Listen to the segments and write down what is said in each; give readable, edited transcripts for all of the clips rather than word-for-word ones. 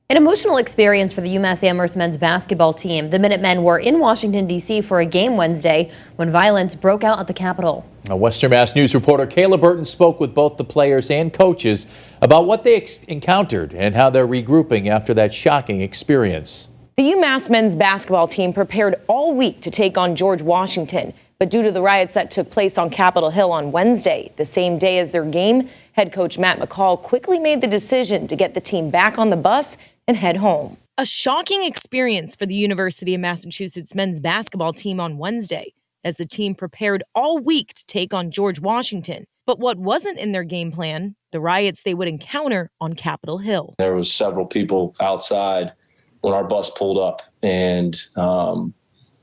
An emotional experience for the UMass Amherst men's basketball team. The Minutemen were in Washington, D.C. for a game Wednesday when violence broke out at the Capitol. Now, Western Mass News reporter Kayla Burton spoke with both the players and coaches about what they encountered and how they're regrouping after that shocking experience. The UMass men's basketball team prepared all week to take on George Washington. But due to the riots that took place on Capitol Hill on Wednesday, the same day as their game, head coach Matt McCall quickly made the decision to get the team back on the bus and head home. A shocking experience for the University of Massachusetts men's basketball team on Wednesday, as the team prepared all week to take on George Washington. But what wasn't in their game plan, the riots they would encounter on Capitol Hill. There was several people outside when our bus pulled up and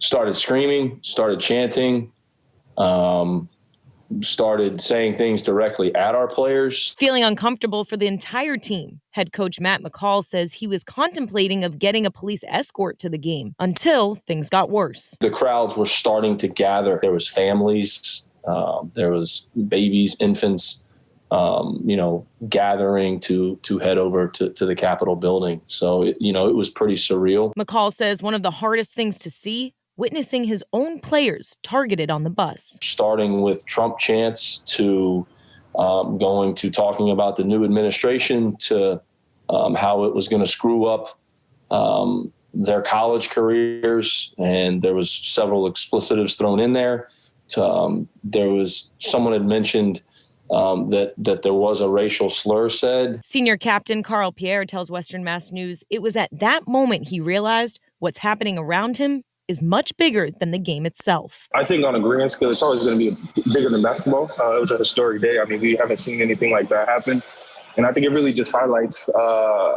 started screaming, started chanting, started saying things directly at our players. Feeling uncomfortable for the entire team, head coach Matt McCall says he was contemplating of getting a police escort to the game until things got worse. The crowds were starting to gather. There was families, there was babies, infants, gathering to head over to the Capitol building. So, it was pretty surreal. McCall says one of the hardest things to see, witnessing his own players targeted on the bus. Starting with Trump chants to going to talking about the new administration to how it was going to screw up their college careers. And there was several explicitives thrown in there. There was someone had mentioned that there was a racial slur said. Senior captain Carl Pierre tells Western Mass News it was at that moment he realized what's happening around him is much bigger than the game itself. I think on a grand scale, it's always going to be bigger than basketball. It was a historic day. I mean, we haven't seen anything like that happen. And I think it really just highlights,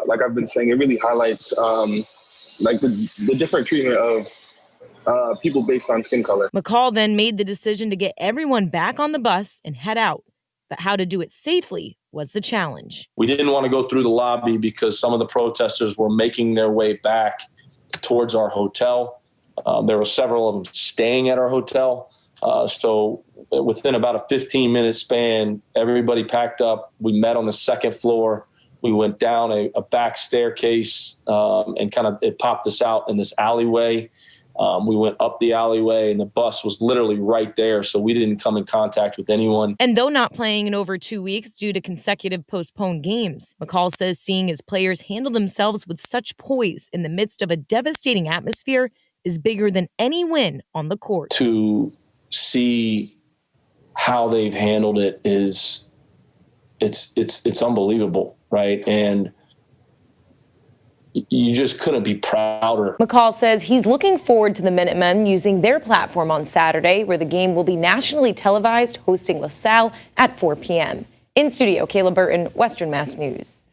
like I've been saying, it really highlights like the different treatment of people based on skin color. McCall then made the decision to get everyone back on the bus and head out. But how to do it safely was the challenge. We didn't want to go through the lobby because some of the protesters were making their way back towards our hotel. There were several of them staying at our hotel. So within about a 15-minute span, everybody packed up. We met on the second floor. We went down a back staircase and it popped us out in this alleyway. We went up the alleyway and the bus was literally right there. So we didn't come in contact with anyone. And though not playing in over 2 weeks due to consecutive postponed games, McCall says seeing his players handle themselves with such poise in the midst of a devastating atmosphere is bigger than any win on the court. To see how they've handled it it's unbelievable, right? And you just couldn't be prouder. McCall says he's looking forward to the Minutemen using their platform on Saturday, where the game will be nationally televised, hosting LaSalle at 4 p.m. In studio, Kayla Burton, Western Mass News.